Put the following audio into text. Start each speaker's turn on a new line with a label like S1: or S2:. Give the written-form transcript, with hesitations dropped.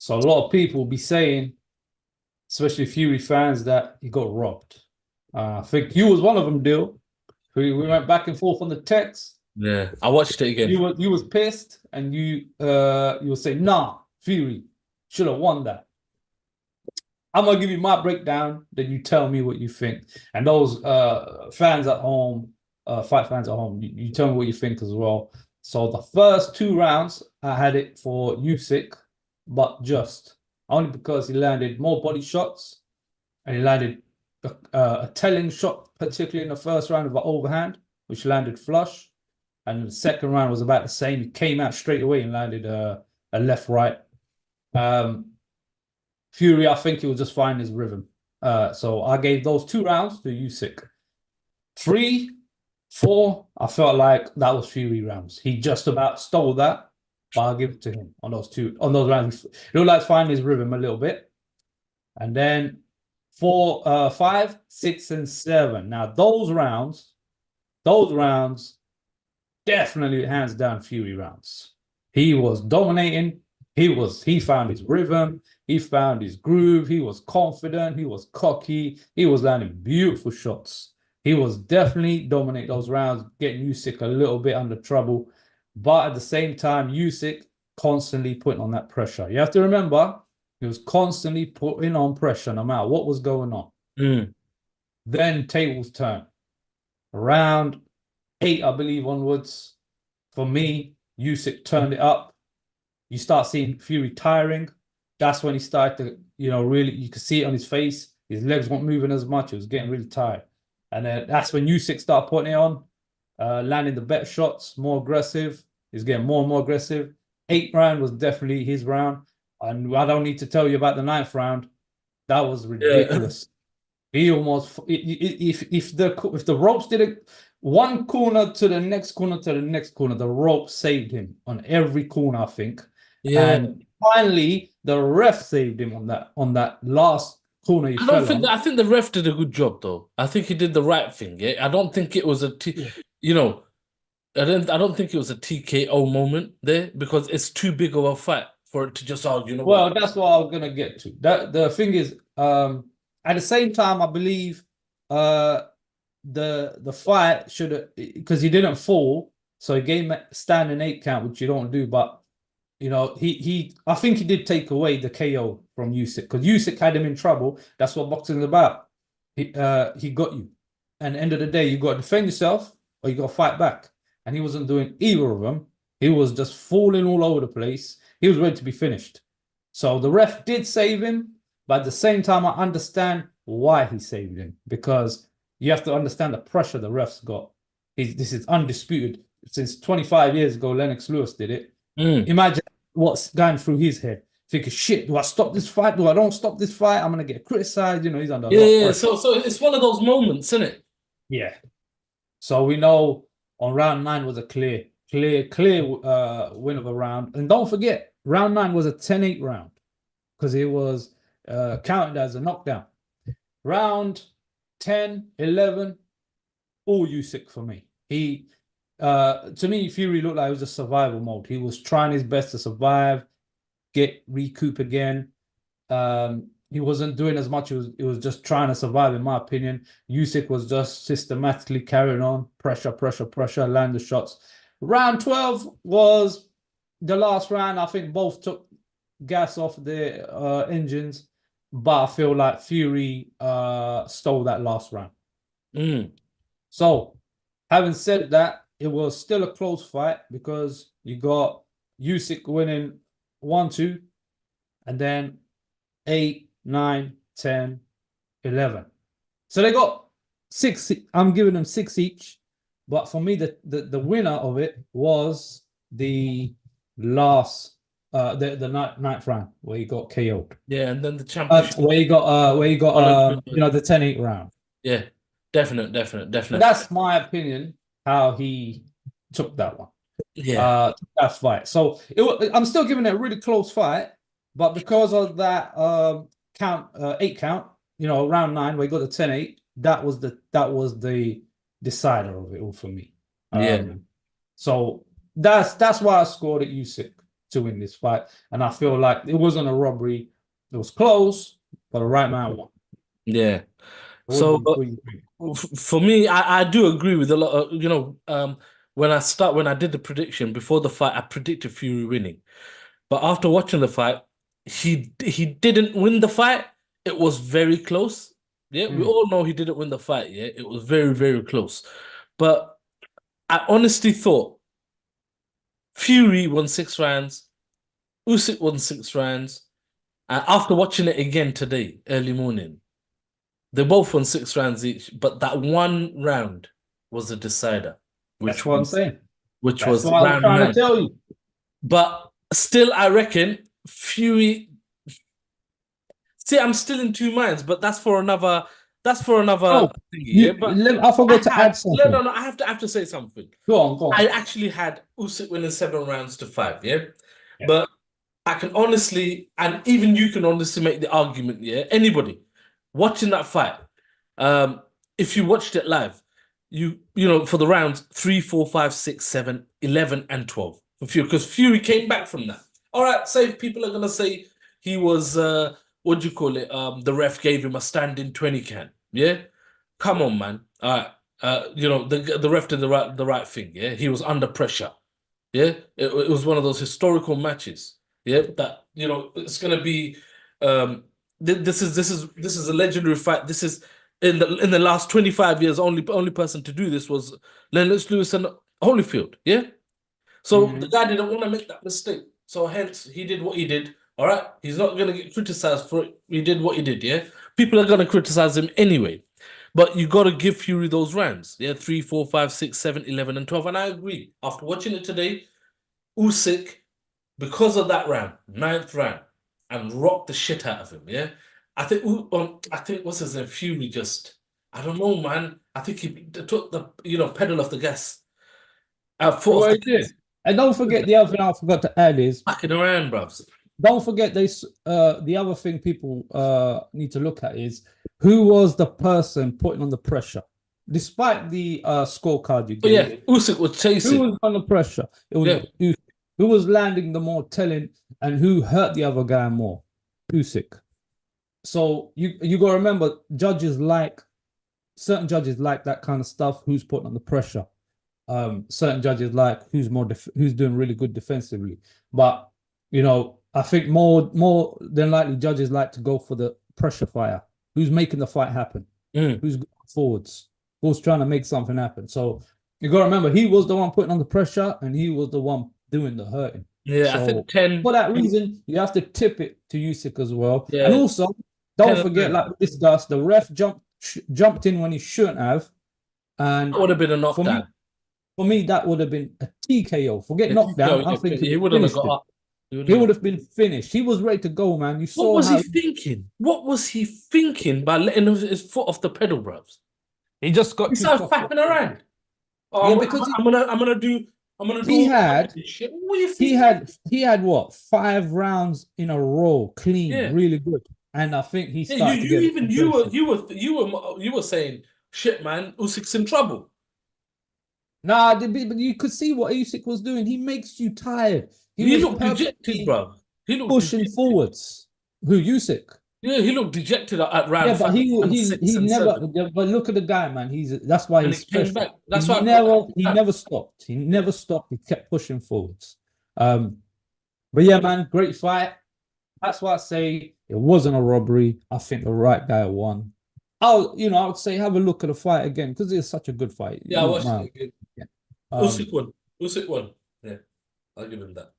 S1: So a lot of people will be saying, especially Fury fans, that he got robbed. I think you was one of them, Dill. We went back and forth on the text.
S2: Yeah, I watched it again.
S1: You was pissed, and you were saying, nah, Fury should have won that. I'm gonna give you my breakdown, then you tell me what you think. And those fans at home, fight fans at home, you tell me what you think as well. So the first two rounds, I had it for Usyk, but just only because he landed more body shots and he landed a telling shot, particularly in the first round of an overhand, which landed flush. And the second round was about the same. He came out straight away and landed a left right. Um, Fury, I think he will just find his rhythm. So I gave those two rounds to Usyk. Three, four, I felt like that was Fury rounds. He just about stole that, but I'll give it to him on those rounds. He looked like finding his rhythm a little bit. And then four, five, six, and seven. Now those rounds, definitely hands down Fury rounds. He was dominating. He found his rhythm. He found his groove. He was confident. He was cocky. He was landing beautiful shots. He was definitely dominating those rounds, getting Usyk a little bit under trouble. But at the same time, Usyk constantly putting on that pressure. You have to remember, he was constantly putting on pressure no matter what was going on.
S2: Mm.
S1: Then tables turn. Round eight, I believe, onwards, for me, Usyk turned it up. You start seeing Fury tiring. That's when he started to, really, you could see it on his face. His legs weren't moving as much. He was getting really tired. And then that's when Usyk started putting it on, landing the better shots, more aggressive. He's getting more and more aggressive. Eighth round was definitely his round. And I don't need to tell you about the ninth round. That was
S2: Yeah.
S1: ridiculous. He almost, if the ropes didn't, one corner to the next corner to the next corner, the rope saved him on every corner, I think.
S2: Yeah.
S1: And finally, the ref saved him on that last corner he
S2: I don't
S1: fell
S2: think that,
S1: on.
S2: I think the ref did a good job though. I think he did the right thing. Yeah. I don't think it was
S1: Yeah.
S2: you know, I don't think it was a TKO moment there because it's too big of a fight for it to just, oh, you know what?
S1: Well, that's what I was gonna get to. That the thing is, at the same time, I believe uh the fight should have, because he didn't fall, so he gave him a standing eight count, which you don't do, but he I think he did take away the KO from Usyk because Usyk had him in trouble. That's what boxing is about. He got you. And at the end of the day, you got to defend yourself or you got to fight back. And he wasn't doing either of them. He was just falling all over the place. He was ready to be finished. So the ref did save him, but at the same time, I understand why he saved him because you have to understand the pressure the refs got. This is undisputed. Since 25 years ago, Lennox Lewis did it.
S2: Mm.
S1: Imagine what's going through his head. Thinking, shit, do I stop this fight? Do I don't stop this fight? I'm gonna get criticized. He's under a
S2: Yeah,
S1: lot of
S2: yeah.
S1: pressure.
S2: So it's one of those moments, isn't it?
S1: Yeah. So we know on round nine was a clear win of a round. And don't forget, round nine was a 10-8 round because it was counted as a knockdown. Round 10, 11, all Usyk for me. To me, Fury looked like it was a survival mode. He was trying his best to survive, recoup again. He wasn't doing as much. It was just trying to survive, in my opinion. Usyk was just systematically carrying on, pressure, pressure, pressure, land the shots. Round 12 was the last round. I think both took gas off their engines, but I feel like Fury stole that last round.
S2: Mm.
S1: So, having said that, it was still a close fight because you got Usyk winning 1-2, and then 8, 9, 10, 11. So they got six. I'm giving them six each. But for me, the winner of it was the last the ninth round where he got KO'd.
S2: Yeah, and then the championship.
S1: Where he got the 10-8 round.
S2: Yeah, definite, definite,
S1: But
S2: definite.
S1: that's my opinion how he took that one.
S2: Yeah,
S1: That fight. So I'm still giving it a really close fight, but because of that eight count, round nine where he got the 10-8, that was the decider of it all for me.
S2: yeah.
S1: So that's why I scored at Usyk. to win this fight, and I feel like it wasn't a robbery. It was close, but the right man won.
S2: Yeah.
S1: What
S2: So
S1: do you think?
S2: for me, I do agree with a lot of, when I did the prediction before the fight, I predicted Fury winning. But after watching the fight, he didn't win the fight. It was very close. Yeah, we
S1: Mm.
S2: all know he didn't win the fight. Yeah, it was very, very close. But I honestly thought Fury won 6 rounds, Usyk won 6 rounds, and after watching it again today, early morning, they both won 6 rounds each. But that one round was a decider,
S1: That's
S2: which
S1: what I'm
S2: was
S1: saying.
S2: which
S1: That's
S2: was
S1: what I was
S2: round
S1: trying to
S2: nine.
S1: tell you.
S2: But still, I reckon Fury. See, I'm still in two minds, but that's for another. That's for another
S1: Oh,
S2: thingy. Yeah, but
S1: I forgot to add
S2: no,
S1: something.
S2: no. I have to say something.
S1: Go on, go
S2: I
S1: on.
S2: actually had Usyk winning 7 rounds to 5. Yeah,
S1: Yeah.
S2: but I can honestly, and even you can honestly make the argument. Yeah, anybody watching that fight, um, if you watched it live, for the rounds 3, 4, 5, 6, 7, 11, and 12 for Fury, because Fury came back from that. All right, say people are gonna say he was what do you call it? The ref gave him a standing 20 can. Yeah, come on, man. All right, the ref did the right thing. Yeah, he was under pressure. Yeah, it was one of those historical matches. Yeah, that it's gonna be. This is a legendary fight. This is in the last 25 years. Only person to do this was Lennox Lewis and Holyfield. Yeah, so the
S1: Mhm.
S2: guy didn't want to make that mistake. So hence he did what he did. All right, he's not gonna get criticized for it. He did what he did. Yeah, people are gonna criticize him anyway. But you got to give Fury those rounds. Yeah, 3, 4, 5, 6, 7, 11, and 12. And I agree. After watching it today, Usyk, because of that round, ninth round, and rocked the shit out of him. Yeah, I think what's his name, Fury. Just I don't know, man. I think he took the pedal off the gas, foot off
S1: Well,
S2: the
S1: it
S2: gas,
S1: did. And don't forget the other thing I forgot to add is
S2: backing around, bruvs.
S1: don't forget this the other thing people need to look at is who was the person putting on the pressure. Despite the scorecard you
S2: But yeah,
S1: gave,
S2: Usyk was
S1: who
S2: chasing.
S1: was under pressure? It was
S2: Yeah,
S1: who was landing the more telling and who hurt the other guy more? Usyk. So you gotta remember certain judges like that kind of stuff, who's putting on the pressure. Certain judges like who's doing really good defensively. But I think more than likely judges like to go for the pressure fire. Who's making the fight happen?
S2: mm.
S1: Who's going forwards? Who's trying to make something happen? So you got to remember he was the one putting on the pressure and he was the one doing the hurting.
S2: Yeah. I
S1: So
S2: think 10.
S1: for that reason, you have to tip it to Usyk as well. And
S2: Yeah,
S1: also,
S2: 10
S1: don't
S2: and
S1: forget,
S2: 9.
S1: like this Gus, the ref jumped in when he shouldn't have. And
S2: That would have been a
S1: for me,
S2: knockdown.
S1: that would have been a TKO. Forget
S2: Yeah, TKO,
S1: knockdown. I
S2: yeah,
S1: think he
S2: he wouldn't have
S1: finished
S2: got
S1: him.
S2: up. He
S1: He
S2: wouldn't
S1: would
S2: have.
S1: have been finished. He was ready to go, man. You
S2: What
S1: saw
S2: was he
S1: how
S2: thinking? What was he thinking by letting his foot off the pedal, bruvs?
S1: he just
S2: He
S1: got too
S2: started
S1: cocky.
S2: fapping around. Oh,
S1: Yeah,
S2: I'm,
S1: because
S2: I'm, I'm gonna, I'm gonna do, I'm gonna do
S1: he
S2: all
S1: had
S2: this shit. What are you
S1: he
S2: thinking?
S1: had he had what 5 rounds in a row, clean,
S2: Yeah,
S1: really good. And I think he
S2: yeah. You,
S1: started to
S2: you
S1: get
S2: even
S1: complacent.
S2: you were saying, shit, man, Usyk's in trouble.
S1: Nah, but you could see what Usyk was doing. He makes you tired. He
S2: He
S1: was
S2: looked dejected,
S1: purposely
S2: bruv. He looked
S1: pushing
S2: dejected.
S1: forwards. Who Usyk?
S2: Yeah, he looked dejected at
S1: Yeah,
S2: round
S1: but
S2: 5 and 6
S1: he
S2: and
S1: never.
S2: 7,
S1: But look at the guy, man. That's why
S2: and
S1: he's
S2: he came
S1: special.
S2: back. That's why I call
S1: He
S2: that.
S1: never stopped. He
S2: Yeah.
S1: never stopped. He kept pushing forwards. Um, but yeah, man, great fight. That's why I say it wasn't a robbery. I think the right guy won. I would say have a look at the fight again because it's such a good fight.
S2: Yeah,
S1: You
S2: I
S1: won't
S2: watched it
S1: mind.
S2: again.
S1: Yeah.
S2: Usyk won. Usyk won. Yeah, I'll give him that.